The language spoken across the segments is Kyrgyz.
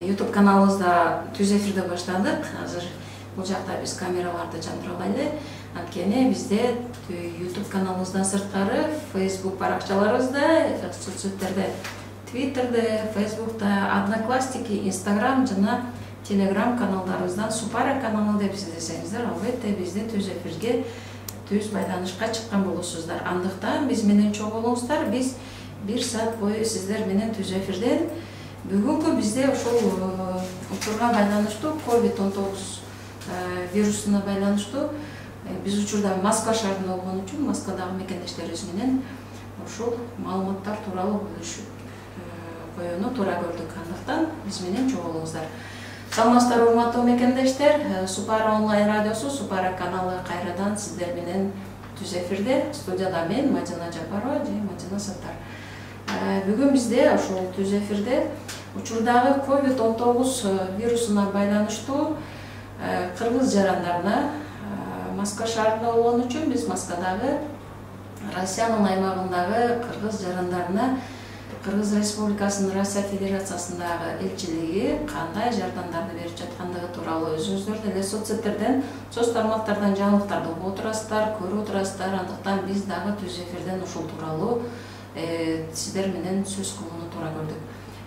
YouTube каналыбызда түз эфирде баштадык. Азыр бул жакта биз камераларды жандыра алайлы. Анткени бизде YouTube каналыбыздан сырткары Facebook баракчаларыбызда, соцсеттерде, Twitterде, Facebook'ta, Одноклассники, Instagram жана Telegram каналдарыбыздан Supara каналы деп издесеңиздер, албетте бизди түз эфирге, түз байланышка чыккан болосуздар. Андыктан биз менен чогуу болуңуздар. Биз 1 саат бою сиздер менен түз эфирден бүгүнкү бизде ошол учурга байланыштуу COVID-19 вирусуна байланыштуу биз учурда Москва шаарында болгон үчүн Москвадагы мекендештерибиз менен ушул маалыматтар тууралуу бөлүшүп коюуну туура көрдүк. Андыктан биз менен чогуу болуңуздар. Саламатсыздар урматтуу мекендештер. Supara онлайн радиосу, Supara каналы кайрадан сиздер менен түз эфирде. Студияда мен Мадина Жапарова жана Мадина Саттар. Бүгүн бизде ошол түз эфирде учурдагы COVID-19 вирусуна байланыштуу кыргыз жарандарына Москва шаарында болгон үчүн биз Москвадагы Россиянын аймагындагы кыргыз жарандарына Кыргыз Республикасынын Россия Федерациясындагы элчилиги кандай жардамдарды берип жаткандыгы тууралуу өзүңүздөр деле соцсеттерден, соц тармактардан жаңылыктарды угуп отурасыздар, көрүп отурасыздар. Андыктан биз дагы түз эфирден ушул тууралуу сиздер менен сөз кылууну туура көрдүк.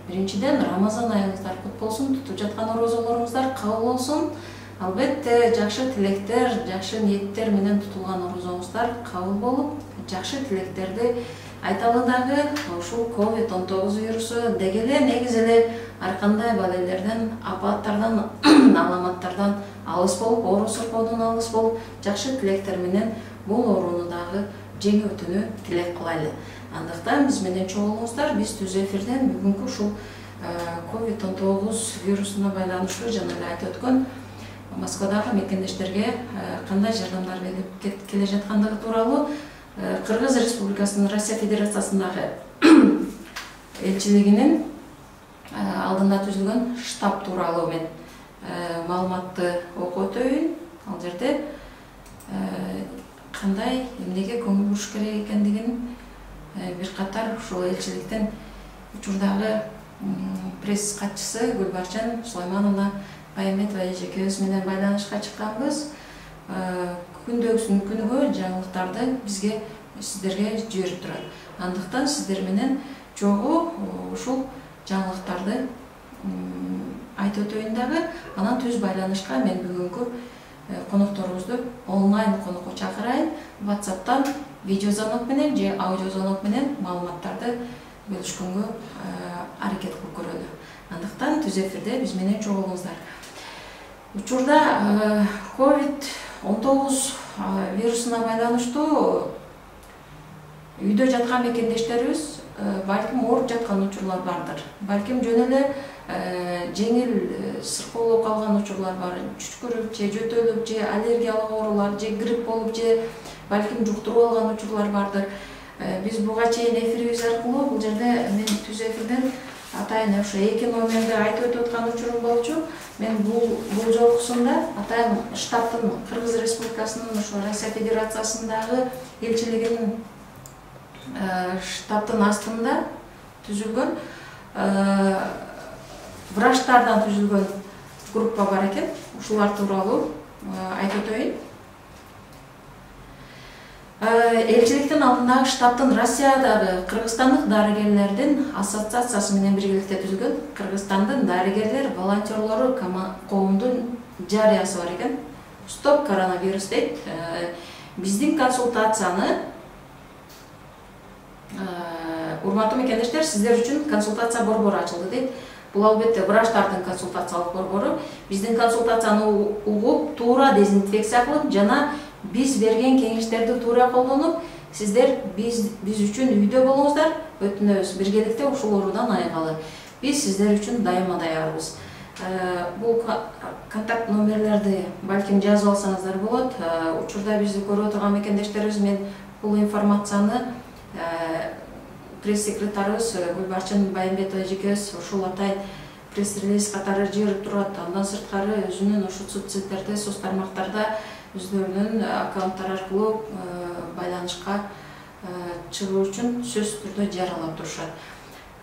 Биринчиден, Рамазан айыңыздар кут болсун, тутуп жаткан орозолоруңуздар кабыл болсун. Албетте, жакшы тилектер, жакшы ниеттер менен тутулган орозоңуздар кабыл болуп, жакшы тилектерди айталы дагы ушул COVID-19 вирусу деги эле негизи эле ар кандай балелерден, апаттардан, аламаттардан алыс болуп, оору сыркоодон алыс болуп, жакшы тилектер менен бул ооруну дагы жеңүүтүнү тилек кылайлы. Андыктан биз менен чогуу болуңуздар. Биз түз эфирден бүгүнкү ушул COVID-19 вирусуна байланыштуу жана эле айтып өткөн Москвадагы мекендештерге кандай жардамдар берип келе жаткандыгы тууралуу Кыргыз Республикасынын Россия Федерациясындагы элчилигинин алдында түзүлгөн штаб тууралуу мен маалыматты окуп өтөйүн. Ал жерде кандай эмнеге көңүл буруш керек экендигин бир катар ушул элчиликтен учурдагы пресс катчысы Гүлбарчын Сулаймановна Байметова эжекебиз менен байланышка чыкканбыз. Күндөгүсүн күнүгө жаңылыктарды бизге сиздерге жиберип турат. Андыктан сиздер менен чогуу ушул жаңылыктарды айтып өтөйүн дагы. Анан түз байланышка мен бүгүнкү конокторубузду онлайн конокко чакырайын. WhatsApp'тан видеозвонок менен же аудиозвонок менен маалыматтарды бөлүшкөнгө аракет кылып көрөлү. Андыктан түз эфирде биз менен чогуу болуңуздар. Учурда COVID-19 вирусуна байланыштуу үйдө жаткан мекендештерибиз балким ооруп жаткан учурлар бардыр. Балким жөн эле жеңил сыркоолоп калган учурлар бар. Чүчкүрүп же жөтөлүп же аллергиялык оорулар же грипп болуп же балким жуктуруп алган учурлар бардыр. Биз буга чейин эфирибиз аркылуу бул жерде мен түз эфирден атайын ошо 2 номерди айтып өтүп аткан учурум болчу. Мен бул жолкусунда атайын штабтын Кыргыз Республикасынын ошо Россия Федерациясындагы элчилигинин штабтын астында түзүлгөн врачтардан түзүлгөн группа бар экен. Ушулар тууралуу айтып өтөйүн. Элчиликтин алдындагы штабтын Россиядагы Кыргызстандык дарыгерлердин ассоциациясы менен биргеликте түзүлгөн Кыргызстандын дарыгерлер волонтерлору коомдун жарыясы бар экен. Стоп коронавирус дейт. Биздин консультацияны урматтуу мекендештер, сиздер үчүн консультация борбору ачылды дейт. Бул албетте врачтардын консультациялык борбору. Биздин консультацияны угуп, туура дезинфекция кылып жана биз берген кеңештерди туура колдонуп, сиздер биз үчүн үйдө болуңуздар, өтүнөбүз биргеликте ушул оорудан айыгалы. Биз сиздер үчүн дайыма даярбыз. Бул контакт номерлерди балким жазып алсаңыздар болот. Учурда бизди көрүп отурган мекендештерибиз мен бул информацияны пресс-секретарыбыз Гүлбарчын Байметова эжекебиз ушул атайын пресс-релиз катары жиберип турат. Андан сырткары өзүнүн ошо соцсеттерде, соц тармактарда өздөрүнүн аккаунттары аркылуу байланышка чыгуу үчүн сөзсүз түрдө жарыялап турушат.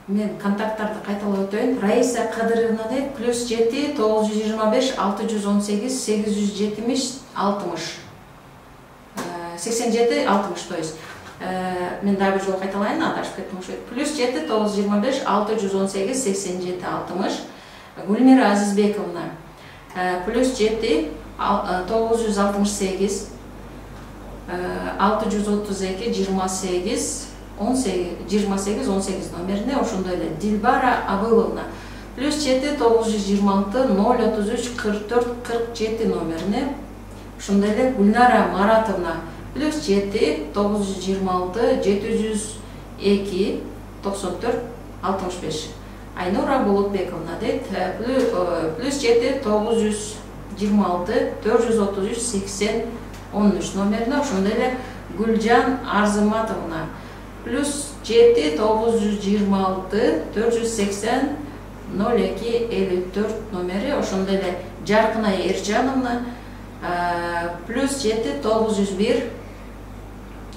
мен контакттарды кайталап өтөйүн. Раиса Кадыровна дейт, +7 925 618 870 60. 87 60, то есть. Мен дагы бир жолу кайталайын, адашып кеттим ошо. +7 925 618 87 60. Гүлмира Азизбековна. +7 968 632 28 18 номерине, ошондой эле Дилбара Абыловна +7 926 033 44 47 номерине, ошондой эле Гүлнара Маратовна +7 926 702 94 65. Айнура Болотбековна дейт, +7 926 433 80 13 номерине, ошондой эле Гүлжан Арзыматовна +7 926 480 02 54 номери, ошондой эле Жаркынай Эржановна +7 901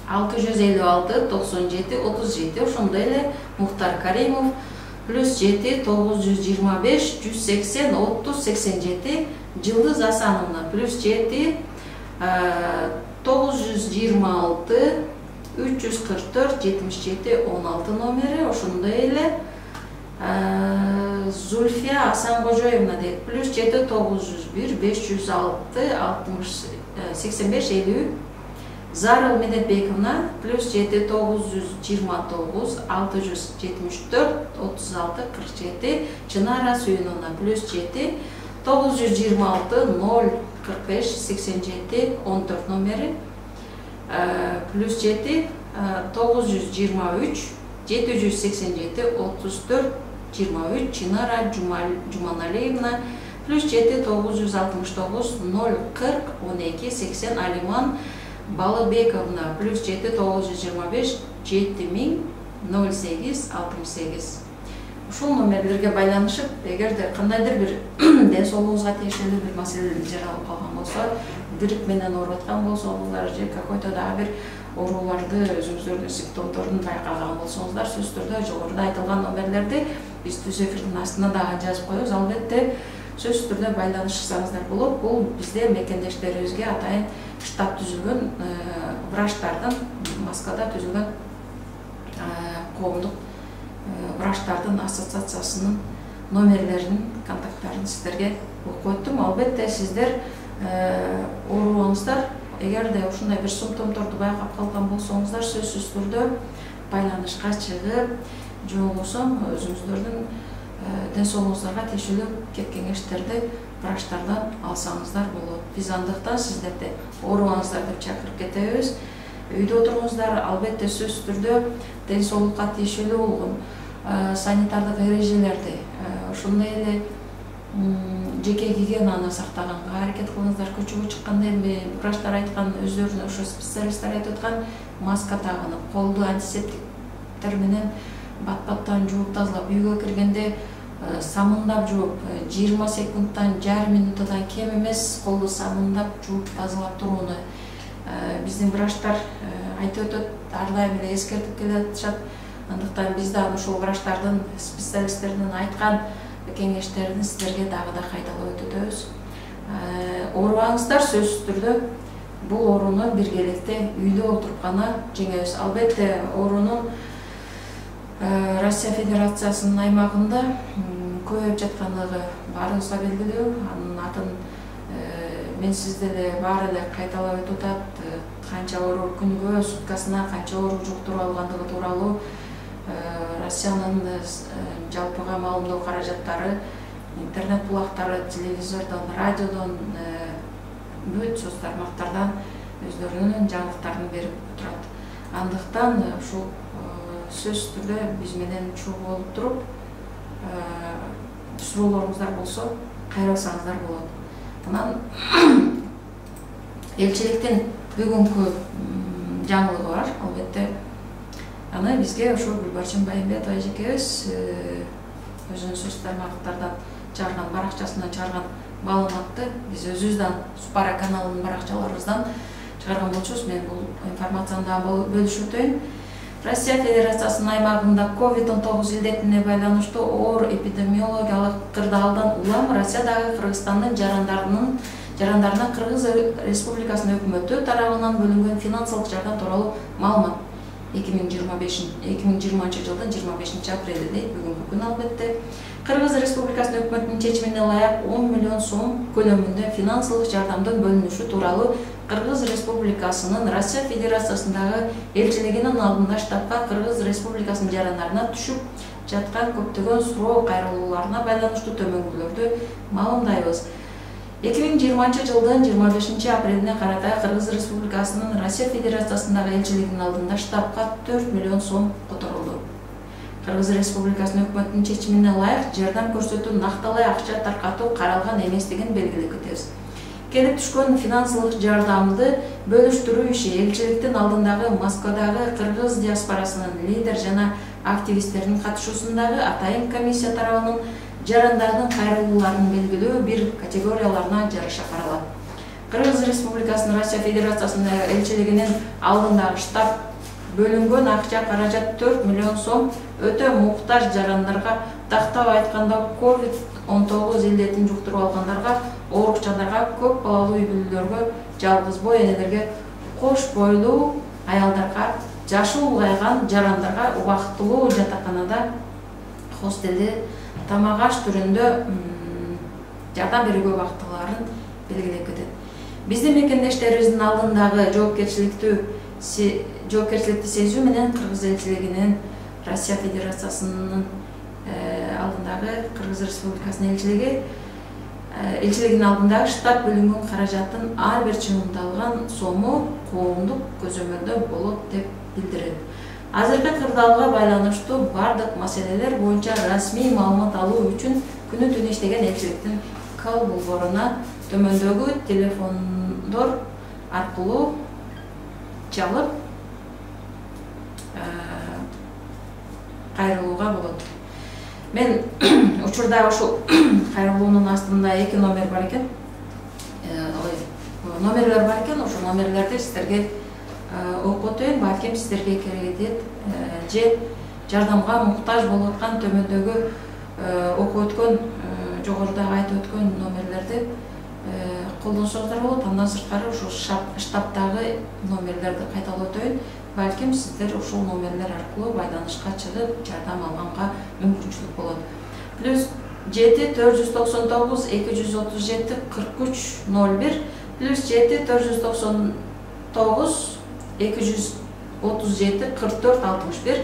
656 97 37, ошондой эле Мухтар Каримов +7 925 180 30 87, Жылдыз Асановна +7 926 344 77 16 номери, ошондой эле Зульфия Асанкожоевна дейт, +7 901 506 85 50. Зарыл Медетбековна +7 929 674 36 47. Чынара Сүйүновна +7 926 045 87 14 номери, +7 923 787 34 23. Чынара Жуманалиевна +7 969 040 12 80. Алиман Балыбековна +7 925 7000 08 68. Ушул номерлерге байланышып, эгерде кандайдыр бир ден соолугуңузга тиешелүү бир маселе жаралып калган болсо, грипп менен ооруп аткан болсоңуздар же какой-то дагы бир ооруларды өзүңүздөрдүн симптомдорун байкаган болсоңуздар, сөзсүз түрдө жогоруда айтылган номерлерди биз түз эфирдин астына дагы жазып коебуз. Албетте сөзсүз түрдө байланышсаңыздар болот. Бул бизде мекендештерибизге атайын штаб түзүлгөн, врачтардын, Москвада түзүлгөн коомдук врачтардын ассоциациясынын номерлеринин, контакттарын сиздерге окуп өттүм. Албетте сиздер оорубаңыздар, эгерде ушундай бир симптомдорду байкап калган болсоңуздар, сөзсүз түрдө байланышка чыгып, же болбосо өзүңүздөрдүн ден соолугуңуздарга тиешелүү кеңештерди врачтардан алсаңыздар болот. Биз андыктан сиздерди оорубаңыздар деп чакырып кетебиз. Үйдө отуруңуздар, албетте сөзсүз түрдө ден соолукка тиешелүү болгон санитардык эрежелерди, ошондой эле жеке гигиенаны сактаганга аракет кылыңыздар. Көчөгө чыкканда эми врачтар айткан, өздөрүнүн ошо специалисттер айтып аткан, маска тагынып, колду антисептиктер менен бат-баттан жууп тазалап, үйгө киргенде самындап жууп, 20 секундтан, жарым минуттан кем эмес колду самындап жууп тазалап турууну биздин врачтар айтып өтөт, ар дайым эле эскертип келатышат. Андыктан биз да ошол врачтардын, специалисттердин айткан кеңештерин сиздерге дагы да кайталап өтөбүз. Оорубаңыздар, сөзсүз түрдө бул ооруну биргеликте үйдө отуруп гана жеңебиз. Албетте оорунун Россия Федерациясынын аймагында көбөйүп жаткандыгы баарыбызга белгилүү. Анын атын мен сизде эле баары эле кайталап өтүп атат. Канча оору күнгө, суткасына канча оору жуктуруп алгандыгы тууралуу Россиянын жалпыга маалымдоо каражаттары, интернет булактары, телевизордон, радиодон, бүт соц тармактардан өздөрүнүн жаңылыктарын берип турат. Андыктан ушул сөзсүз түрдө биз менен чогуу болуп туруп, суроолоруңуздар болсо кайрылсаңыздар болот. Анан элчиликтин бүгүнкү жаңылыгы бар, албетте. Аны бизге ошо Гүлбарчын Байымбетова эжекебиз өзүнүн соц тармактардан чыгарган, баракчасынан чыгарган маалыматты биз өзүбүздөн Супара каналынын баракчаларыбыздан чыгарган болчубуз. Мен бул информацияны дагы бөлүшүп өтөйүн. Россия Федерациясынын аймагында COVID-19 илдетине байланыштуу оор эпидемиологиялык кырдаалдан улам Россиядагы Кыргызстандын жарандарына Кыргыз Республикасынын өкмөтү тарабынан бөлүнгөн финансылык жардам тууралуу маалымат 2020 жылдын 25 апрелде бүгүнкү күн албетте Кыргыз Республикасынын өкмөтүнүн чечимине ылайык 10 миллион сом көлөмүндө финансылык жардамдын бөлүнүшү тууралуу Кыргыз Республикасынын Россия Федерациясындагы элчилигинин алдында штабка Кыргыз Республикасынын жарандарына түшүп жаткан көптөгөн суроо кайрылууларына байланыштуу төмөнкүлөрдү маалымдайбыз. 2020 жылдын 25 апрелине карата Кыргыз Республикасынын Россия Федерациясындагы элчилигинин алдында штабка 4 миллион сом которулду. Кыргыз Республикасынын өкмөтүнүн чечимине ылайык жардам көрсөтүү накталай акча таркатуу каралган эместигин белгилеп кетебиз. Келип түшкөн финансылык жардамды бөлүштүрүү иши элчиликтин алдындагы Москвадагы кыргыз диаспорасынын лидер жана активисттеринин катышуусундагы атайын комиссия тарабынан жарандардын кайрылууларын белгилөө бир категорияларына жараша каралат. Кыргыз Республикасынын Россия Федерациясынын элчилигинин алдындагы штаб бөлүнгөн акча каражат 4 миллион сом өтө муктаж жарандарга, тактап айтканда COVID-19 илдетин жуктуруп алгандарга, оорукчандарга, көп балалуу үй бүлөлөргө, жалгыз бой энелерге, кош бойлуу аялдарга, жашы улгайган жарандарга убактылуу жатаканада, хостелде тамак аш түрүндө жардам берүүгө убактыларын белгилеп кетет. Биздин мекендештерибиздин алдындагы жоопкерчиликти сезүү менен Кыргыз элчилигинин Россия Федерациясынын алдындагы Кыргыз Республикасынын элчилигинин алдындагы штаб бөлүнгөн каражаттын ар бир чыгымдалган сому коомдук көзөмөлдө болот деп билдирет. Азыркы кырдаалга байланыштуу бардык маселелер боюнча расмий маалымат алуу үчүн күнү түнү иштеген элчиликтин кал болборуна төмөндөгү телефондор аркылуу чалып кайрылууга болот. Мен учурда ушул кайрылуунун астында 2 номер бар экен. Номерлер бар экен, ошол номерлерди сиздерге окуп өтөйүн, балким сиздерге керектет. Же жардамга муктаж болуп аткан төмөндөгү окуп өткөн, жогоруда айтып өткөн номерлерди колдонсоңуздар болот. Андан сырткары ушул штабтагы номерлерди кайталап өтөйүн. Балким сиздер ушул номерлер аркылуу байланышка чыгып жардам алганга мүмкүнчүлүк болот. Плюс 7 499 237 4301 плюс 7 499 237 44 61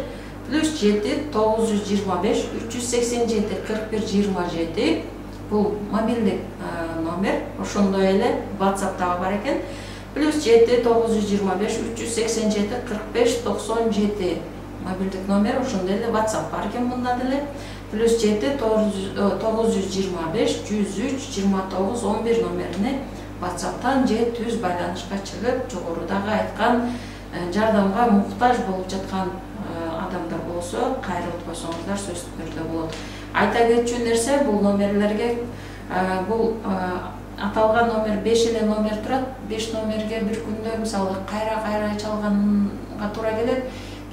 плюс 7 925 387 41 27 бул мобилдик номер. Ошондой эле WhatsApp дагы бар экен. Плюс 7 925 387 45 97 мобилдик номер. Ошондой эле WhatsApp бар экен мында деле. Плюс 7 925 103 29 11 номерине WhatsApp'тан же түз байланышка чыгып, жогорудагы айткан жардамга муктаж болуп жаткан адамдар болсо, кайрылып койсоңуздар сөзсүз түрдө болот. Айта кетчү нерсе, бул номерлерге бул аталган номер 5 эле номер турат. 5 номерге бир күндө мисалы кайра чалганга туура келет.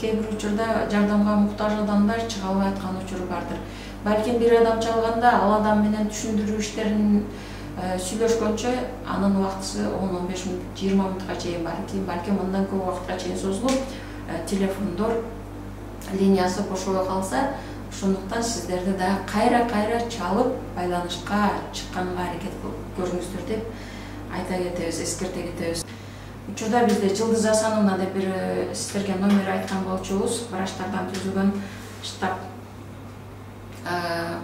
Кээ бир учурда жардамга муктаж адамдар чыга албай аткан учуру бардыр. Балким бир адам чалганда ал адам менен түшүндүрүү иштерин сүйлөшкөнчө анын убактысы 10-15 мүнөт, 20 мүнөткө чейин балким мындан көп убакытка чейин созулуп, телефондор линиясы кошобой калса, ошондуктан сиздерди да кайра чалып байланышка чыкканга аракет көрүңүздөр деп айта кетебиз, эскерте кетебиз. Учурда бизде Жылдыз Асановна деп бир сиздерге номер айткан болчубуз, врачтардан түзүлгөн штаб.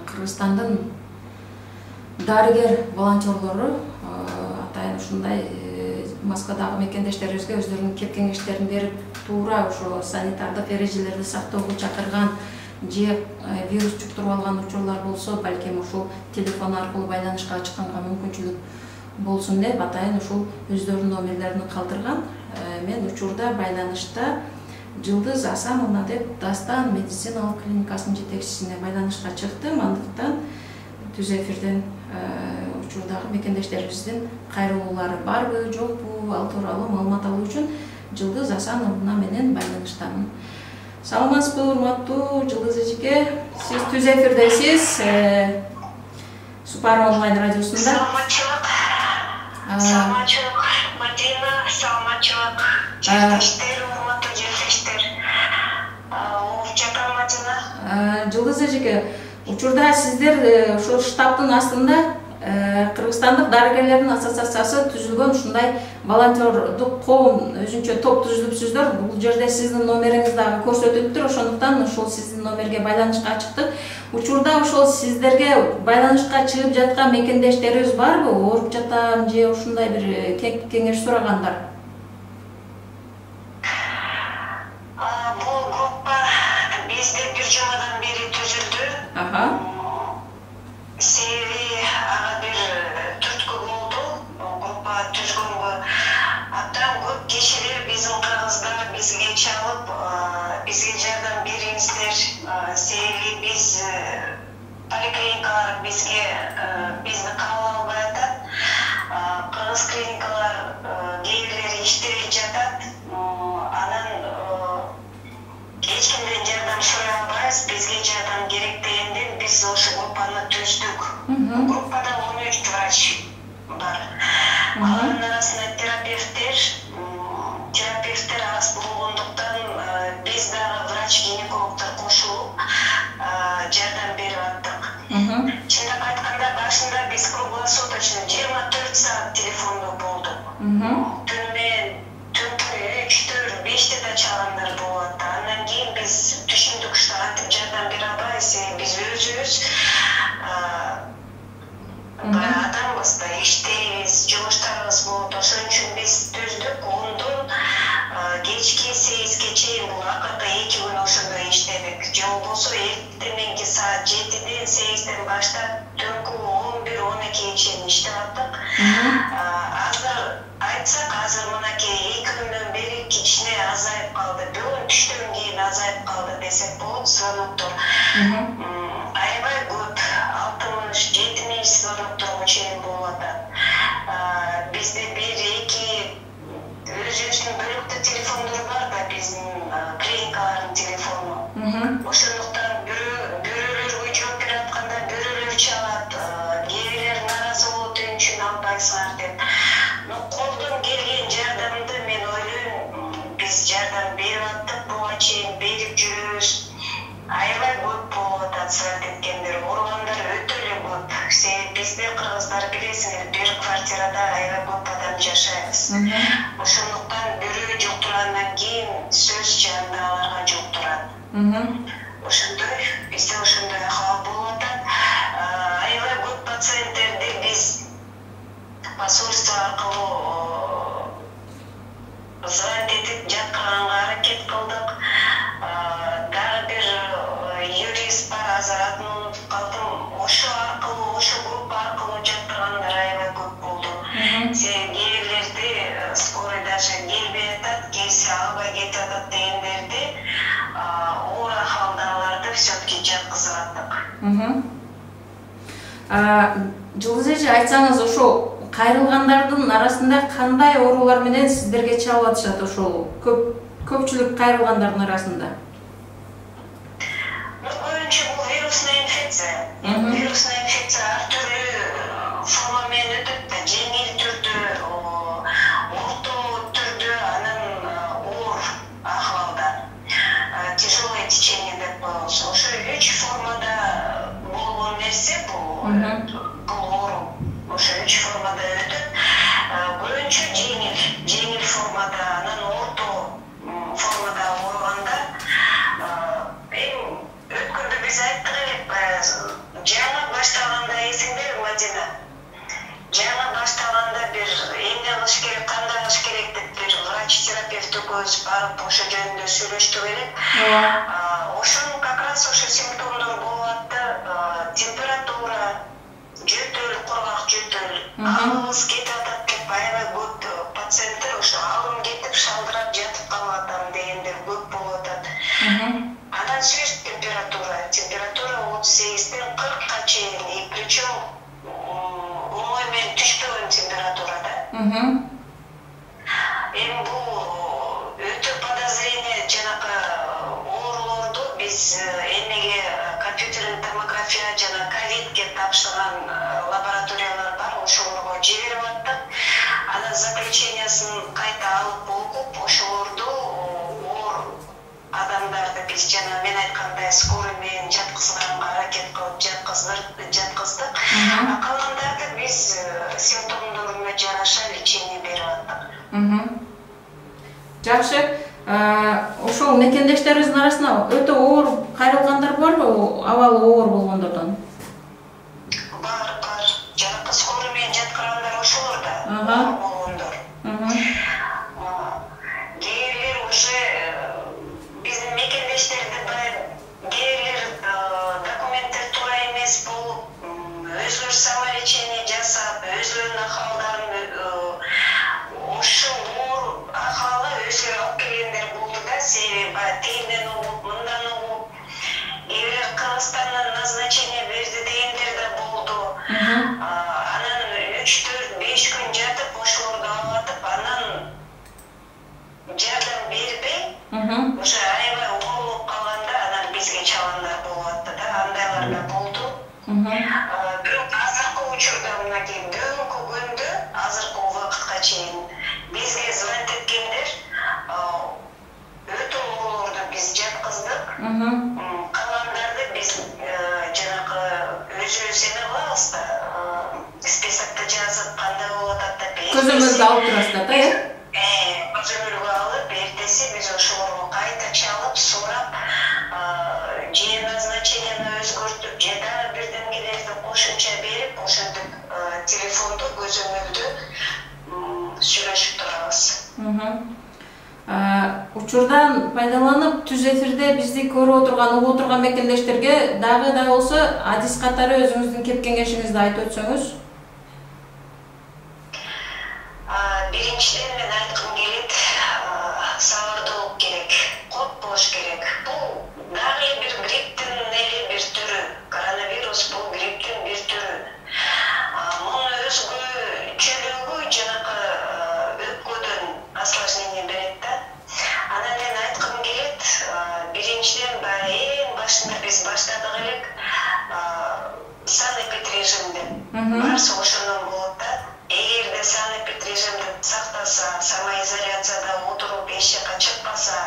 Кыргызстандын дарыгер волонтерлору атайын ушундай Москвадагы мекендештерибизге өздөрүнүн кеп кеңештерин берип, туура ошо санитардык эрежелерди сактоого чакырган же вирус жуктуруп алган учурлар болсо, балким ушул телефон аркылуу байланышка чыкканга мүмкүнчүлүк болсун деп атайын ушул өздөрүнүн номерлерин калтырган. Мен учурда байланышта Жылдыз Асановна деп Дастан медициналык клиникасынын жетекчисине байланышка чыктым. Андыктан түз эфирден учурдагы мекендештерибиздин кайрылуулары барбы, жокпу, ал тууралуу маалымат алуу үчүн Жылдыз Асановна менен байланыштамын. Саламатсызбы, урматтуу Жылдыз эжеке. Сиз түз эфирдесиз. Супар онлайн радиосунда. Саламатчылык. Саламатчылык, Мадина, саламатчылык. Жертештер, урматтуу жертештер. Жапа Мадина. Жылдыз эжеке, учурда сиздер ошол штабтын астында Кыргызстандык дарыгерлердин ассоциациясы түзүлгөн ушундай волонтердук коом өзүнчө топ түзүлүпсүздөр. Бул жерде сиздин номериңиз дагы көрсөтүлүптүр. Ошондуктан ошол сиздин номерге байланышка чыктык. Учурда ошол сиздерге байланышка чыгып жаткан мекендештерибиз барбы? Ооруп жатам же ушундай бир кеңеш сурагандар? Бул группа бизде бир жумадан бери түзүлдү. Себеби ага бир түрткү болду. Группа түзгөнгө абдан көп кишилер биздин кыргыздар бизге чалып, бизге жардам бериңиздер. Себеби биз поликлиникалар бизди кабыл албай атат. Кыргыз клиникалар кээ бирлери иштебей жатат. Анан эч кимден жардам сурай албайбыз. Бизге жардам керек дегенден биз ошол группаны түздүк. Группада 13 врач бар. Алардын арасында терапевттер аз болгондуктан биз дагы врач-гинекологдор кошулуп жардам берип аттык. Чындап айтканда башында биз круглосуточно 24 саат телефондо болдук. Түнү 3, 4, 5 да чалгандар болуп атты. Андан кийин биз түшүндүк что антип жардам бере албайбыз. Биз өзүбүз адамбыз да, иштейбиз, жумуштарыбыз болот. Ошон үчүн биз түздүк. Ондон кечки 8ге чейин бул акыркы 2 күн ошондо иштедик. Же болбосо эртеңки саат 7ден 8ден баштап түнкү 11-12 чейин иштеп аттык. Азыр айтсак, азыр мынакей 2 күндөн бери кичине азайып калды. Бүгүн түштөн кийин азайып калды десек болот. Звоноктор аябай көп, 60-70 звонокторго чейин болуп атат. Бизде 1-2 өзүбүздүн бөлүктүү телефондор бар да, биздин клиникалардын телефону. Ошондуктан бирөөлөргө жооп берип атканда бирөөлөр чалат, кээ бирлер нааразы болот, эмне үчүн албайсыңар деп. Колдон келген жардамды мен ойлойм, биз жардам берип аттык, буга чейин берип жүрөбүз. Аябай көп болуп атат звонок эткендер, ургандар өтө эле көп. Себеби бизде кыргыздар билесиңер, бир квартирада аябай көп адам жашайбыз. Ошондуктан бирөө жуктургандан кийин сөз жанында аларга жуктурат. Ошондой, бизде ошондой акыбал болуп атат. Аябай көп пациенттерди биз посольство аркылуу звонок этип жаткырганга аракет кылдык. Дагы бир юрист бар, азыр атын унутуп калдым. Ошо аркылуу, ошо группа аркылуу жаткыргандар аябай көп болду. Себеби кээ бирлерди скорый даже келбей атат, кээси албай кетип атат дегендерди оор акыбалда аларды все-таки жаткызып аттык. Жылдыз эже, айтсаңыз, ошо кайрылгандардын арасында кандай оорулар менен сиздерге чалып атышат? Ошол көпчүлүк кайрылгандардын арасында? Көбүнчө бул вирусный инфекция. Вирусный инфекция ар түрдүү форма менен өтөт да, жеңил түрдө, орто түрдө, анан оор акыбалда. Тяжелое течение деп коебуз. Ошо 3 формада болгон нерсе бул оору. Ошо 3 формада өтөт. Көбүнчө жеңил формада, анан орто формада ооруганда өткөндө биз айттык элек, жаңы башталганда эсиңдерби Мадина? Жаңы башталганда бир эмне кылыш керек, кандай кылыш керек деп бир врач-терапевт экөөбүз барып ошо жөнүндө сүйлөштүк элек. Ошонун как раз ошо симптомдор болуп атты. Температура, жөтөл, кургак жөтөл, алыбыз кетип атат деп аябай көп пациенттер ошо алым кетип шалдырап жатып калып атам дегендер көп болуп атат. Анан сөз температура 38-ден 40-ка чейин, и причем оңой менен түшпөгөн температурада. Эми бул өтө подозрение жанакы оору скорый менен жаткызганга аракет кылып жаткыздык. Калгандарды биз симптомдоруна жараша лечение берип аттык. Жакшы. Ошол мекендештерибиздин арасында өтө оор кайрылгандар барбы? Абалы оор болгондордон? Бар. Жанакы скорый менен жаткырандар ошолор да. Болгондор. Кээрлер уже биздин мекендештерде кээрлер документтер туура эмес болуп, өзүлөрү самолечение жасап, өзүлөрүнүн акыбалдарын ушул оор акыбалга өзүлөрү алып келгендер болду да, себеби тегинден угуп, мындан угуп, кээрлер Кыргызстандан назначение берди дегендер да болду. Анан 3-4-5 күн жатып, ошолорду алып, анан жардам бербей, уже аябай оорулуп калганда, анан бизге чалгандар болуп атты да, андайлар да болду. Бирок азыркы учурда мынакей бүгүнкү күндө, азыркы убакытка чейин бизге звонок эткендер өтө оолорду биз жаткыздык. Калгандарды биз жанакы өзүбүз эме кылабыз да, списокто жазып, кандай болуп атат деп көзөмөлгө алып турасыздар да, көзөмөлгө алып, эртеси биз ошолорго кайта чалып, сурап, же назначениени өзгөртүп, же дагы бирдемелерди кошумча берип, ошентип телефондо, көзөмөлдө сүйлөшүп турабыз. Учурдан пайдаланып, түз эфирде бизди көрүп отурган, угуп отурган мекендештерге дагы да болсо адис катары өзүңүздүн кеп кеңешиңизди айтып өтсөңүз. Биринчиден мен айткым келет, сабырдуулук керек, кот болуш керек. Бул дагы бир грипптин бир түрү. Коронавирус бул грипптин бир түрү. Муну өзгөчөлүгү жанакы өпкөдөн осложнение берет да. Анан мен айткым келет, биринчиден эң башында биз баштадык элек санэпидрежимди. Барсы ошондон болот да. Эгерде санэпидрежимди сактаса, самоизоляцияда отуруп, эч жака чыкпаса,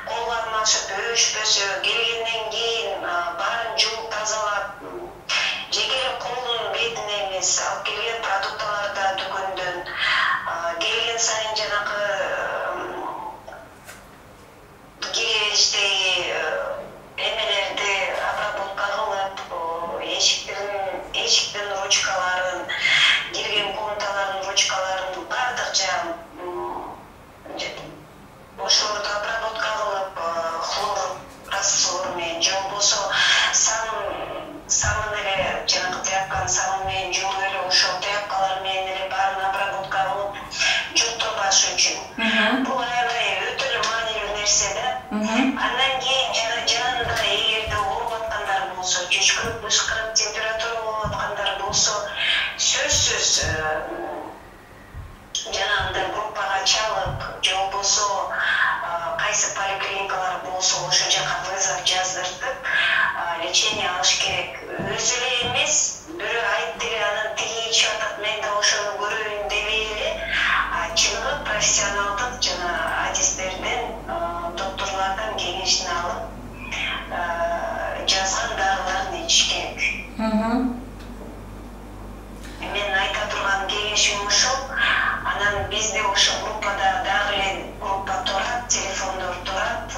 кол кармашып, өбүшпөсө, келгенден кийин баарын жууп тазалап, жеке колун бетин эмес, алып келген продукталарды дүкөндөн келген сайын жанакы киребичтеги эмелерди обработка кылып, эшиктин ручкаларын, кирген комнаталардын ручкаларын бардык жагын ошолорду обработка кылып, хлор раствор менен же болбосо самын эле жанакы тряпканын самын менен жууп эле ошол тряпкалар менен эле баарын обработка кылып жуктурбаш үчүн. Бул аябай өтө эле маанилүү нерсе да. Андан кийин жанында эгерде ооруп аткандар болсо, жүчкүрүп, бышкырып, температура болуп аткандар болсо, сөзсүз жанагындай группага чалып, же болбосо кайсы поликлиникалар болсо ошол жака вызов жаздыртып, лечение алыш керек. Өзү эле эмес, бирөө айтты эле, анан тиги ичип атат, мен да ошону көрөйүн дебей эле, чыныгы профессионалдык жана адистерден, докторлордон кеңешин алып, жазган дарыларын ичиш керек. Мен айта турган кеңешим ошол. Анан бизде ошо группада дагы эле группа турат, телефондор турат.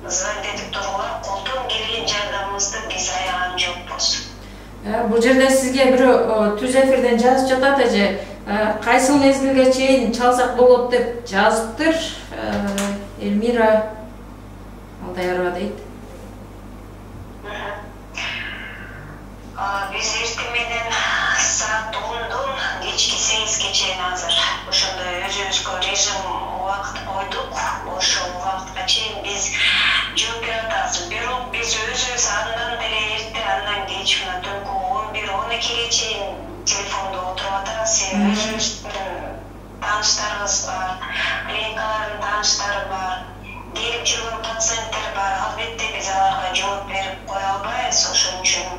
Звонок этип тургула, колдон келген жардамыбызды биз аяган жокпуз. Бул жерде сизге бирөө түз эфирден жазып жатат эже, кайсыл мезгилге чейин чалсак болот деп жазыптыр. Элмира Алдаярова дейт. Биз эртең менен саат 10-дон кечки 8-ге чейин азыр ошондой өзүбүзгө режим убакыт койдук. Ошол убакытка чейин биз жооп бере атабыз. Бирок биз өзүбүз андан деле эрте, андан кеч мына түнкү 11-12-ге чейин телефондо отуруп атабыз. Себеби өзүбүздүн тааныштарыбыз бар, клиникалардын тааныштары бар, келип жүргөн пациенттер бар. Албетте биз аларга жооп берип кое албайбыз. Ошон үчүн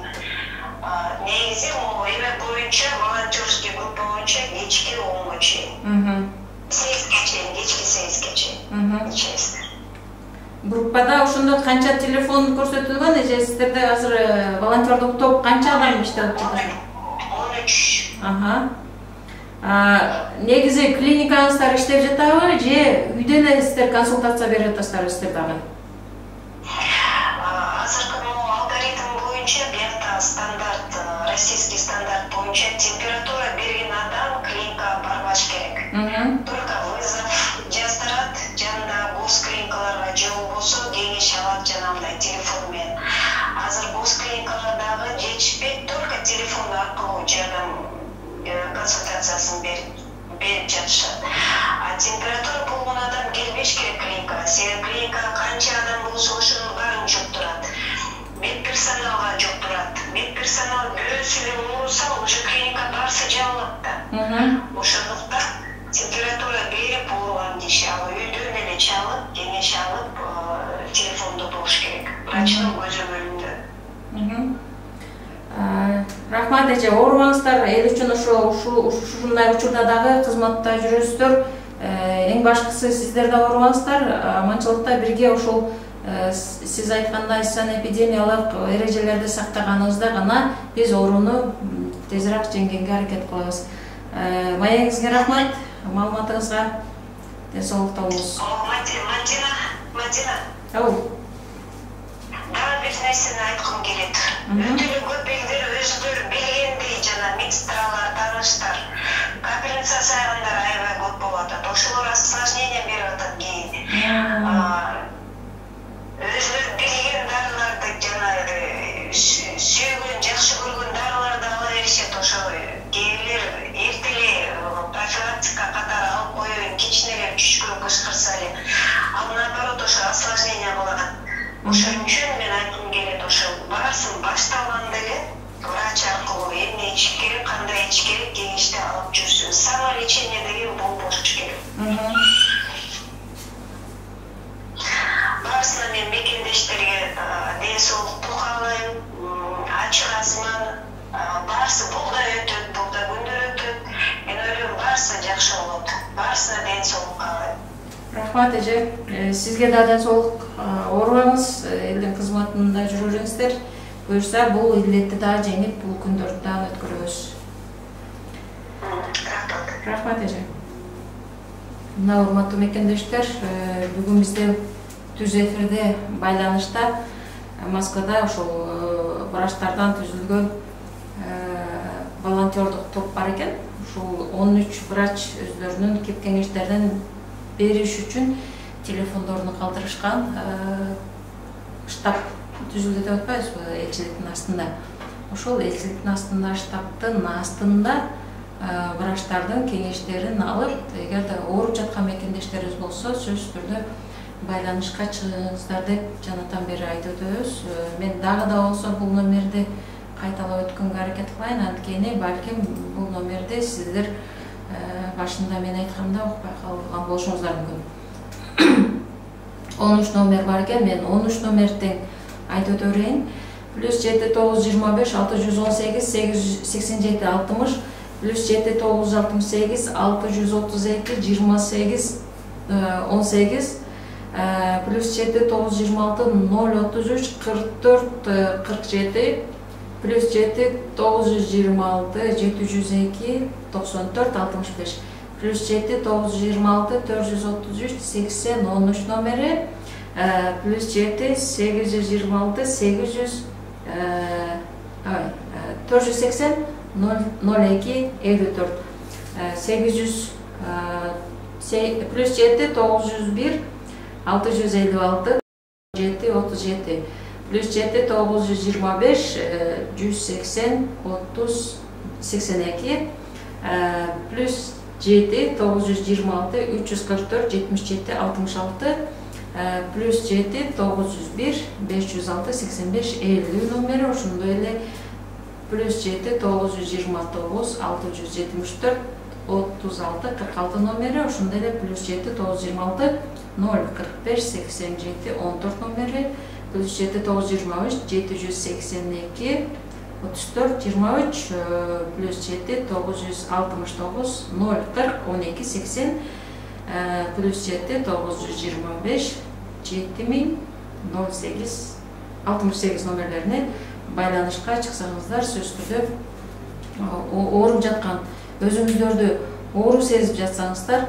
негизи могу эме боюнча, волонтерский группа боюнча кечки 10-га чейин. 8-ге чейин, кечки 8-ге чейин. группада ошондо канча телефон көрсөтүлгөн, эже сиздерде азыр волонтердук топ канча адам иштеп жатат? 13. Негизи клиникаңыздар иштеп жатабы же үйдө эле сиздер консультация берип атасыздарбы сиздер дагы? Азыркы алгоритм боюнча биякта стандарт, российский стандарт боюнча температура берген адам клиникага барбаш керек. Только вызов жаздырат, жанда бос клиникаларга же болбосо кеңеш алат жанагындай телефон менен. Азыр бос клиникалардагы жетишпейт, только телефон аркылуу жардам консультациясын берип жатышат. А температура болгон адам келбеш керек клиникага. Себеби клиникага канча адам болсо ошонун баарын жоктурат. Медперсоналга жоктурат. Медперсонал бирөөсү эле ооруса, уже клиника баарысы жабылат да. Ошондуктан температура берип ооруган киши ал үйдөн эле чалып, кеңеш алып, телефондо болуш керек. Врачтын көзөмөлүндө. Рахмат эже, оорубаңыздар, эл үчүн ушундай учурда дагы кызматта жүрөсүздөр. Эң башкысы сиздер да оорубаңыздар, аманчылыкта бирге ошол сиз айткандай санэпидемиялык эрежелерди сактаганыбызда гана биз ооруну тезирээк жеңгенге аракет кылабыз. Маегиңизге рахмат, маалыматыңызга ден соолукта болуңуз. Мадина. Дагы бир нерсени айткым келет. Өтө эле көп элдер өзүлөрү билгендей жана медсестралар, тааныштар, капельница сайгандар аябай көп болуп атат. Ошолор осложнение берип атат кийин. Өзүлөрү билген дарыларды жана сүйгөн, жакшы көргөн дарыларды ала беришет. Ошо кээбилер эрте эле профилактика катары алып коюн, кичинелер күчкө кышкырса эле. Ал наоборот ошо осложнение кылат. Ошон үчүн мен айткым келет, ошо баарысын башталганда эле врач аркылуу эмне ичиш керек, кандай ичиш керек кеңешти алып жүрсүн. Самолечение деген болбош керек. Баарысына мен мекендештерге ден соолукту каалайм, ачык азман, баарысы бул да өтөт, бул да күндөр өтөт. Мен ойлойм баарысы жакшы болот. Баарысына ден соолук каалайм. Рахмат эже, сизге да ден соолук, оорубаңыз, элдин кызматында жүрө бериңиздер. Буюрса бул илетти да жеңип, бул күндөрдү да өткөрөбүз. Рахмат эже. Мына урматтуу мекендештер, бүгүн бизде түз эфирде байланышта Москвада ошол врачтардан түзүлгөн волонтердук топ бар экен. Ушул 13 врач өздөрүнүн кеп кеңештерин бериш үчүн телефондорун калтырышкан. Штаб түзүлдү деп атпайбызбы элчиликтин астында. Ошол элчиликтин астында штабтын астында врачтардын кеңештерин алып, эгерде ооруп жаткан мекендештерибиз болсо, сөзсүз түрдө байланышка чыгыңыздар деп жанатан бери айтып өтөбүз. Мен дагы да болсо бул номерди кайталап өткөнгө аракет кылайын, анткени балким бул номерди сиздер башында мен айтканда укпай калган болушуңуздар мүмкүн. 13 номер бар экен, мен 13 номерден айтып өтө берейин. +7 925 618 887 60, +7 968 632 28 18, +7 926 033 44 47, +7 926 702 94 65, +7 926 433 80 13 номери, +7 826 800 480 02 54, +7 901 656 7 37, +7 925 180 30 82, +7 926 344 77 66, +7 901 506 85 50 номери. Ошондой эле +7 929 674 36 46 номери. Ошондой эле +7 926 045 87 14 номери, +7 923 782 34 23, +7 969 040 12 80, +7 925 7008 номерлерине байланышка чыксаңыздар, сөзсүз түрдө ооруп жаткан, өзүңүздөрдү оору сезип жатсаңыздар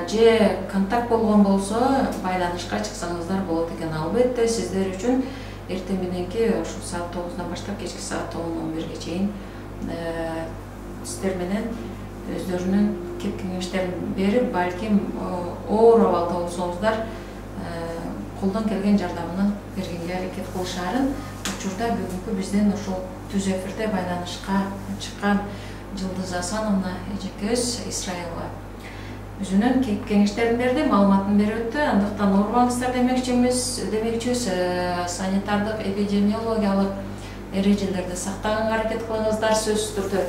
же контакт болгон болсо байланышка чыксаңыздар болот экен. Албетте сиздер үчүн эртең мененки ушул саат 9-дан баштап кечки саат 10-11-ге чейин сиздер менен өздөрүнүн кеңештерин берип, балким оор абалда болсоңуздар колдон келген жардамын бергенге аракет кылышаарын. Учурда бүгүнкү бизден ушул түз эфирде байланышка чыккан Жылдыз Асановна эжекебиз Исраилга өзүнүн кеңештерин берди, маалыматын берип өттү. Андыктан оорубаңыздар демекчибиз, санитардык эпидемиологиялык эрежелерди сактаганга аракет кылыңыздар. Сөзсүз түрдө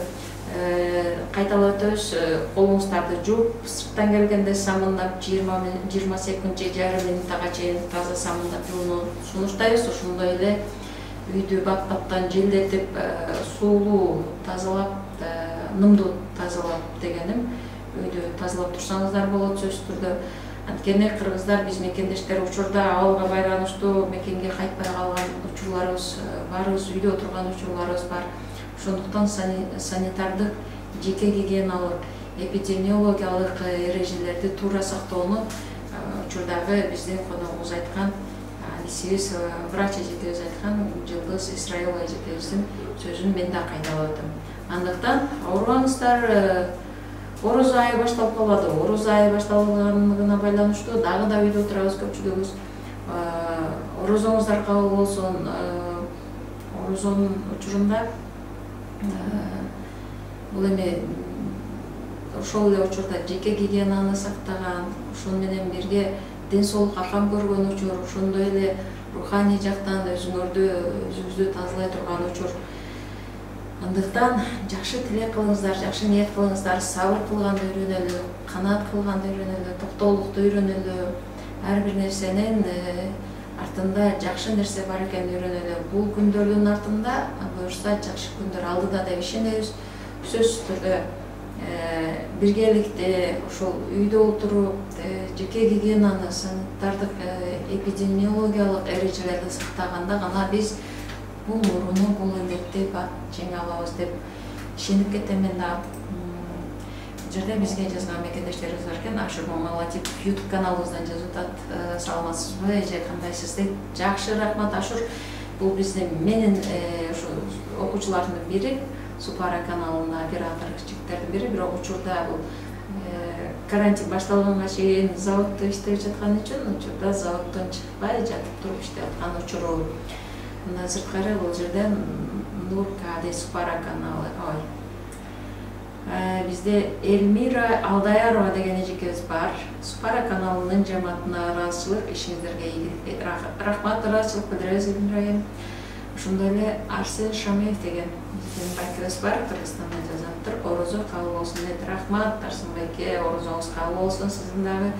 кайталап өтөбүз, колуңуздарды жууп, сырттан келгенде самындап 20 секунд же жарым минутага чейин таза самындап жууну сунуштайбыз. Ошондой эле үйдү бат-баттан желдетип, суулуу тазалап, нымдуу тазалап дегеним, үйдү тазалап турсаңыздар болот. Сөзсүз түрдө анткени кыргыздар биз мекендештер учурда абалга байланыштуу мекенге кайтпай калган учурларыбыз барыбыз, үйдө отурган учурларыбыз бар. Ошондуктан санитардык, жеке гигиеналык, эпидемиологиялык эрежелерди туура сактоону учурдагы биздин коногубуз айткан, анисибиз врач эжекебиз айткан Жылдыз Исраил эжекебиздин сөзүн мен да кайталап өтөм. Андыктан оорубаңыздар, орозо айы башталып калды. Орозо айы башталганына байланыштуу дагы да үйдө отурабыз көпчүлүгүбүз. Орозоңуздар кабыл болсун. Орозонун учурунда бул эми ошол эле учурда жеке гигиенаны сактаган, ошол менен бирге ден соолукка кам көргөн учур, ошондой эле руханий жактан өзүңүздү тазалай турган учур. Андыктан жакшы тилек кылыңыздар, жакшы ниет кылыңыздар, сабыр кылганды үйрөнөлү, канаат кылганды үйрөнөлү, токтоолукту үйрөнөлү, ар бир нерсенин артында жакшы нерсе бар экенин үйрөнөлү. Бул күндөрдүн артында буюрса жакшы күндөр алдыда деп ишенебиз. Сөзсүз түрдө биргеликте ошол үйдө отуруп, жеке гигиенаны, санитардык эпидемиологиялык эрежелерди сактаганда гана биз бул ооруну, бул илдетти жеңе алабыз деп ишенип кетем мен да. Бул жерде бизге жазган мекендештерибиз бар экен. Ашур Мамалатипов YouTube каналыбыздан жазып атат. Саламатсызбы, эже кандайсыз дейт. Жакшы, рахмат Ашур. Бул биздин менин ошо окуучулардын бири, Супара каналынын оператор жигиттердин бири. Бирок учурда бул карантин башталганга чейин заводдо иштеп жаткан үчүн, учурда заводдон чыкпай жатып туруп иштеп аткан учуру. Мындан сырткары бул жерде Нур Кади Супара каналы, бизде Эльмира Алдаярова деген эжекебиз бар. Супара каналынын жамаатына ыраазычылык, ишиңиздерге ийгилик. Рахмат, ыраазычылык билдиребиз Эльмира. Ошондой эле Арсен Шамиев деген биздин байкебиз бар, Кыргызстандан жазаптыр. Орозо кабыл болсун дейт. Рахмат, Арсен байке, орозоңуз кабыл болсун сиздин дагы.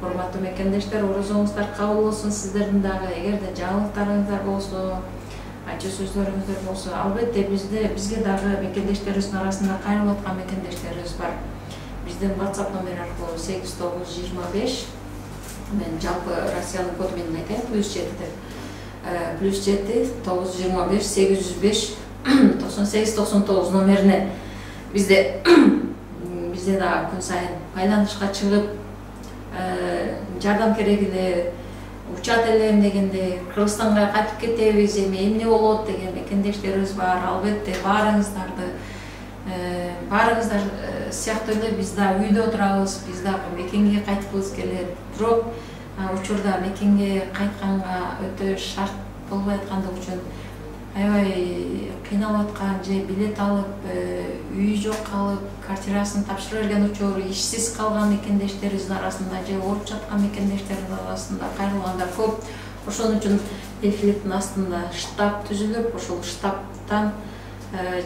Урматтуу мекендештер, орозоңуздар кабыл болсун сиздердин дагы. Эгерде жаңылыктарыңыздар болсо, айтчу сөздөрүңүздөр болсо, албетте бизге дагы мекендештерибиздин арасында кайрылып аткан мекендештерибиз бар. Биздин WhatsApp номер аркылуу 8925, мен жалпы Россиянын коду менен айтайын, +7 деп. +7 925 805 9899 номерине бизде дагы күн сайын байланышка чыгып жардам керек эле, учат элем дегенде, Кыргызстанга кайтып кетебиз, эмне болот деген мекендештерибиз бар. Албетте баарыңыздар сыяктуу эле биз да үйдө отурабыз, биз да мекенге кайткыбыз келет. Бирок учурда мекенге кайтканга өтө шарт болбой аткандыгы үчүн аябай кыйналып аткан же билет алып, үй жок калып, квартирасын тапшыра берген учур, ишсиз калган мекендештерибиздин арасында же ооруп жаткан мекендештердин арасында кайрылгандар көп. Ошон үчүн эфириктин астында штаб түзүлүп, ошол штабтан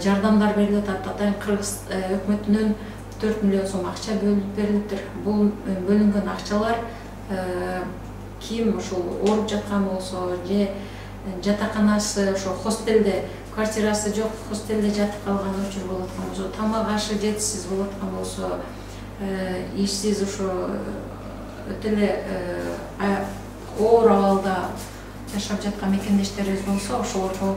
жардамдар берилип атат. Атайын Кыргыз өкмөтүнүн 4 миллион сом акча бөлүнүп берилиптир. Бул бөлүнгөн акчалар ким ошол ооруп жаткан болсо же жатаканасы, ошо хостелде, квартирасы жок, хостелде жатып калган учур болуп аткан болсо, тамак ашы жетишсиз болуп аткан болсо, ишсиз ошо өтө эле оор абалда жашап жаткан мекендештерибиз болсо ошолорго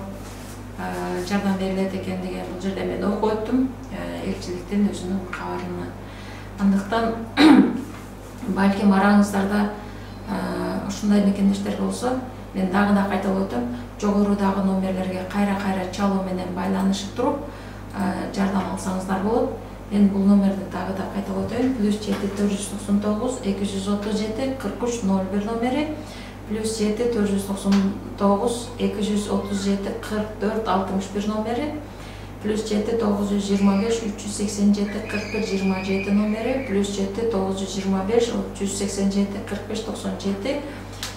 жардам берилет экен деген бул жерде мен окуп өттүм элчиликтин өзүнүн кабарына. Андыктан балким араңыздарда ушундай мекендештер болсо, мен дагы да кайталап өтөм, жогорудагы номерлерге кайра чалуу менен байланышып туруп жардам алсаңыздар болот. Мен бул номерди дагы да кайталап өтөйүн. +7 499 237 4301 номери, +7 499 237 44 61 номери, +7 925 387 41 27 номери, +7 925 387 45 97,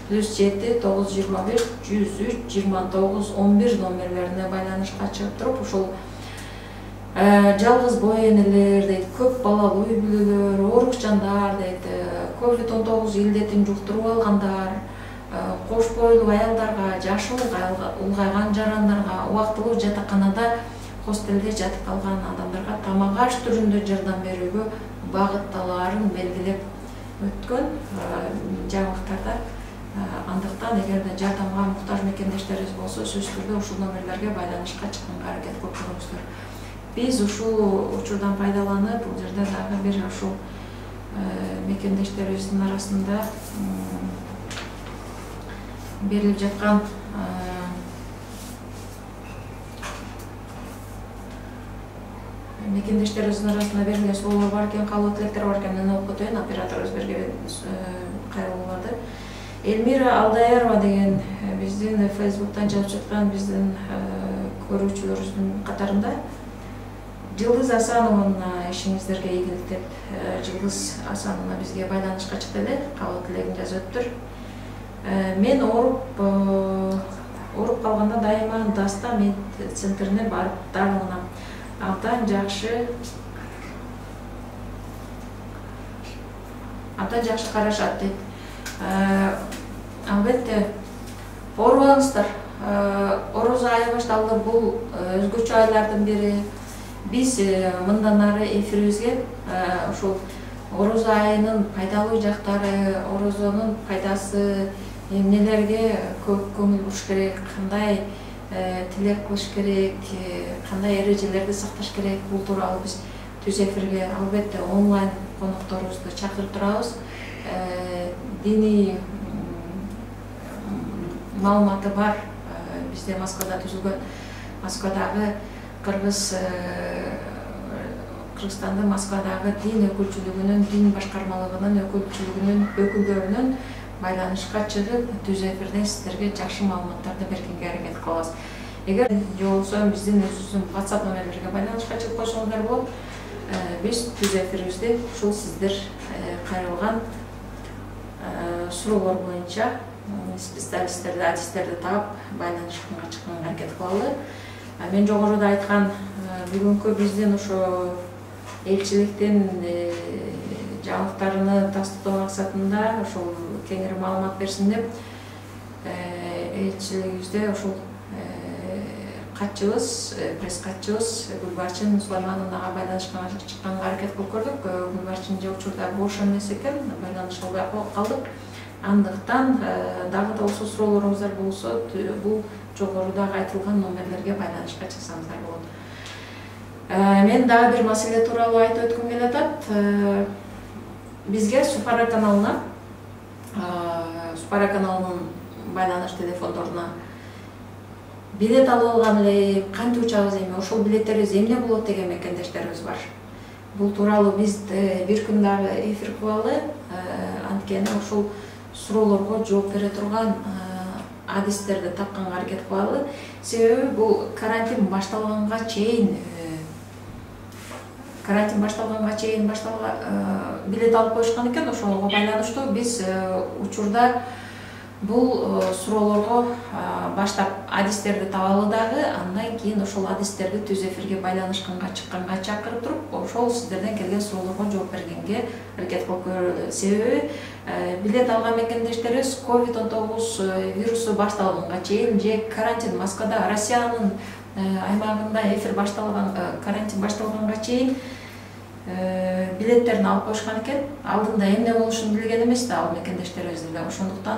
+7 925 103 29 11 номерлерине байланышка чыгып туруп, ушул жалгыз бой энелер дейт, көп балалуу үй бүлөлөр, оорукчандар дейт, COVID-19 илдетин жуктуруп алгандар, кош бойлуу аялдарга, жашы улгайган жарандарга, убактылуу жатаканада, хостелде жатып калган адамдарга тамак аш түрүндө жардам берүүгө багытталаарын белгилеп өткөн жаңылыктарда. Андыктан эгерде жардамга муктаж мекендештерибиз болсо, сөзсүз түрдө ушул номерлерге байланышка чыкканга аракет кылып туруңуздар. Биз ушул учурдан пайдаланып, бул жерде дагы бир ушул мекендештерибиздин арасында берилип жаткан мекендештерибиздин арасында берилген суроолор бар экен, каалоо тилектер бар экен, мен окуп өтөйүн, операторубуз берген кайрылууларды. Элмира Алдаярова деген биздин Facebook'tan жазып жаткан биздин көрүүчүлөрүбүздүн катарында Жылдыз Асановна ишиңиздерге ийгилик деп, Жылдыз Асановна бизге байланышка чыкты эле, каалоо тилегин жазып өттүр. Мен ооруп калганда дайыма Даста мед центрине барып дарыланам. Абдан жакшы карашат дейт. Албетте оорубаңыздар. Орозо айы башталды, бул өзгөчө айлардын бири. Биз мындан ары эфирибизге ушул орозо айынын пайдалуу жактары, орозонун пайдасы, эмнелерге көп көңүл буруш керек, кандай тилек кылыш керек, кандай эрежелерди сакташ керек, бул тууралуу биз түз эфирге албетте онлайн конокторубузду чакырып турабыз. Диний маалыматы бар, бизде Москвада түзүлгөн, Москвадагы Кыргызстандын Москвадагы дин өкүлчүлүгүнүн, дин башкармалыгынын өкүлдөрүнүн байланышка чыгып, түз эфирде сиздерге жакшы маалыматтарды бергенге аракет кылабыз. Эгер же болбосо биздин өзүбүздүн WhatsApp номерлерге байланышка чыгып койсоңуздар болот. Биз түз эфирибизде ушул сиздер кайрылган суроолор боюнча специалисттерди, адистерди таап байланышканга чыкканга аракет кылалы. Мен жогоруда айткан бүгүнкү биздин ошо элчиликтин жаңылыктарыны тастыктоо максатында ошол кеңири маалымат берсин деп элчилигибизде ошол катчыбыз, пресс катчыбыз Гүлбарчын Сулаймановнага байланышканга чыкканга аракет кылып көрдүк. Гүлбарчын же учурда бош эмес экен, байланыша албай калдык. Андыктан дагы да ошол суроолоруңуздар болсо, бул жогорудагы айтылган номерлерге байланышка чыксаңыздар болот. Мен дагы бир маселе тууралуу айтып өткүм келип атат. Бизге Супара каналынын байланыш телефондоруна билет алып алган эле, кантип учабыз эми, ошол билеттерибиз эмне болот деген мекендештерибиз бар. Бул тууралуу биз бир күн дагы эфир кылалы, анткени ошол суроолорго жооп бере турган адистерди тапканга аракет кылалы. Себеби бул карантин башталганга чейин билет алып коюшкан экен. Ошого байланыштуу биз учурда бул суроолорго баштап адистерди табалы дагы, андан кийин ошол адистерди түз эфирге байланышканга чыкканга чакырып туруп, ошол сиздерден келген суроолорго жооп бергенге аракет кылып көрөлү. Себеби билет алган мекендештерибиз COVID-19 вирусу башталганга чейин же карантин Москвада, Россиянын аймагында эфир башталган, карантин башталганга чейин билеттерин алып коюшкан экен. Алдында эмне болушун билген эмес да ал мекендештерибиз деле. Ошондуктан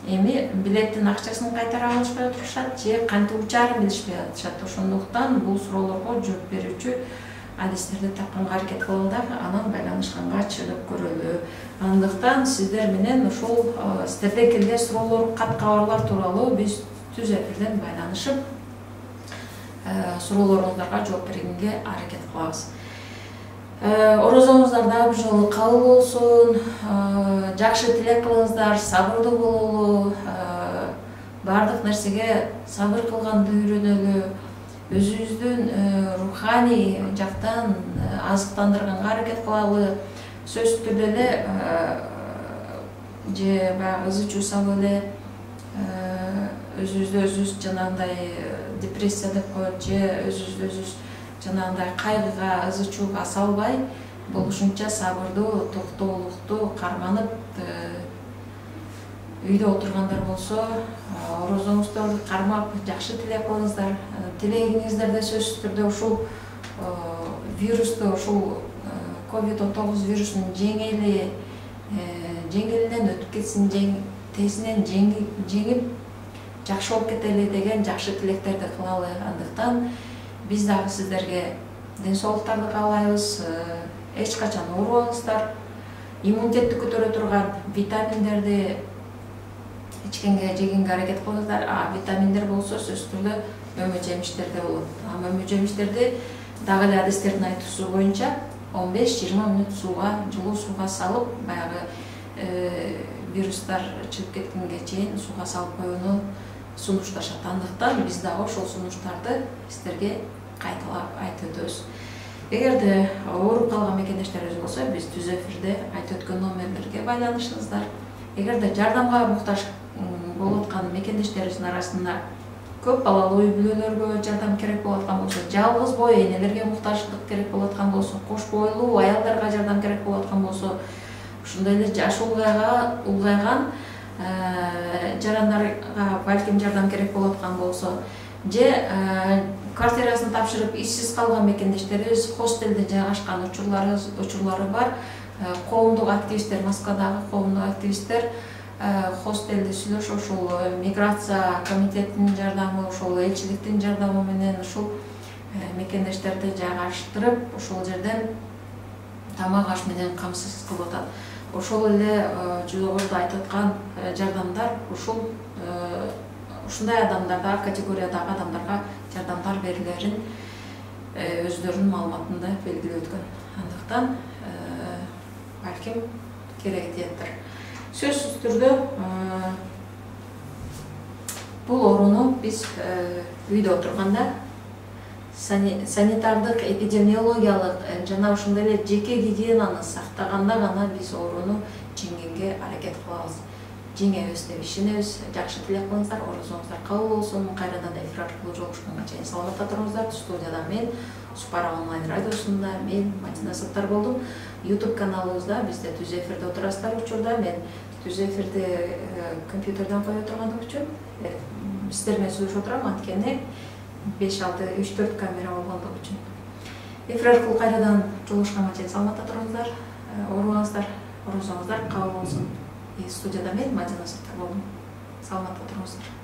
эми билеттин акчасын кайтара алышпай отурушат же кантип учаарын билишпей атышат. Ошондуктан бул суроолорго жооп берүүчү адистерди тапканга аракет кылалы да анан байланышканга чыгып көрөлү. Андыктан сиздер менен ушул сиздерден келген суроолор, кат кабарлар тууралуу биз түз эфирден байланышып суроолоруңуздарга жооп бергенге аракет кылабыз. Орозоңуздар дагы бир жолу кабыл болсун. Жакшы тилек кылыңыздар, сабырдуу бололу. Бардык нерсеге сабыр кылганды үйрөнөлү. Өзүбүздүн руханий жактан азыктандырганга аракет кылалы. Сөзсүз түрдө эле же баягы ызы чуу салып эле өзүбүздү өзүбүз жанагындай депрессия деп коет же өзүбүздү өзүбүз жанагындай кайгыга, ызы чууга салбай, болушунча сабырдуу, токтоолуктуу карманып үйдө отургандар болсо, орозоңуздарды кармап жакшы тилек кылыңыздар. Тилегиңиздерде сөзсүз түрдө ушул вирусту, ушул COVID-19 вирусун жеңилинен өтүп кетсин, тезинен жеңип жакшы болуп кетели деген жакшы тилектерди кылалы. Андыктан биз дагы сиздерге ден соолуктарды каалайбыз. Эч качан оорубаңыздар. Иммунитетти көтөрө турган витаминдерди ичкенге, жегенге аракет кылыңыздар. Витаминдер болсо сөзсүз түрдө мөмө жемиштерде болот. Мөмө жемиштерди дагы эле адистердин айтуусу боюнча 15-20 мүнөт жылуу сууга салып, баягы вирустар чыгып кеткенге чейин сууга салып коюуну сунушташат. Андыктан биз дагы ошол сунуштарды сиздерге кайталап айтып өтөбүз. Эгерде ооруп калган мекендештерибиз болсо, биз түз эфирде айтып өткөн номерлерге байланышыңыздар. Эгерде жардамга муктаж болуп аткан мекендештерибиздин арасында көп балалуу үй бүлөлөргө жардам керек болуп аткан болсо, жалгыз бой энелерге муктаждык керек болуп аткан болсо, кош бойлуу аялдарга жардам керек болуп аткан болсо, ушундай эле жаш улгайган жарандарга балким жардам керек болуп аткан болсо, же квартирасын тапшырып иштсиз калган мекендештерибиз хостелде жайгашкан учурлары бар. Коомдук активисттер, Москвадагы коомдук активисттер хостелди сүйлөшүп, ушул миграция комитетинин жардамы, ушул элчиликтин жардамы менен ушул мекендештерди жайгаштырып, ушул жерден тамак аш менен камсыз кылып атат. Ошол эле жогоруда айтып аткан жардамдар ушундай адамдарга, категориядагы адамдарга жардамдар берилерин өздөрүнүн маалыматында белгилеп өткөн. Андыктан балким керек тиеттир. Сөзсүз түрдө бул орууну биз үйдө отурганда санитардык, эпидемиологиялык жана ошондой эле жеке гигиенаны сактаганда гана биз орууну жеңгенге аракет кылабыз. Жеңебиз деп ишенебиз. Жакшы тилек кылыңыздар, орозоңуздар кабыл болсун. Кайрадан эфир аркылуу жолугушканга чейин саламатта туруңуздар. Студияда мен Супара онлайн радиосунда мен Мадина Саттар болдум. YouTube каналыбызда бизде түз эфирде отурасыздар учурда. Мен түз эфирди компьютерден кое тургандык үчүн сиздер менен сүйлөшүп отурам, анткени 5-6, 3-4 камера болгондук үчүн. Эфир аркылуу кайрадан жолугушканга чейин саламатта туруңуздар. Оорубаңыздар, орозоңуздар кабыл болсун. Студияда мен Мадина Саттар болдум. Саламатта туруңуздар.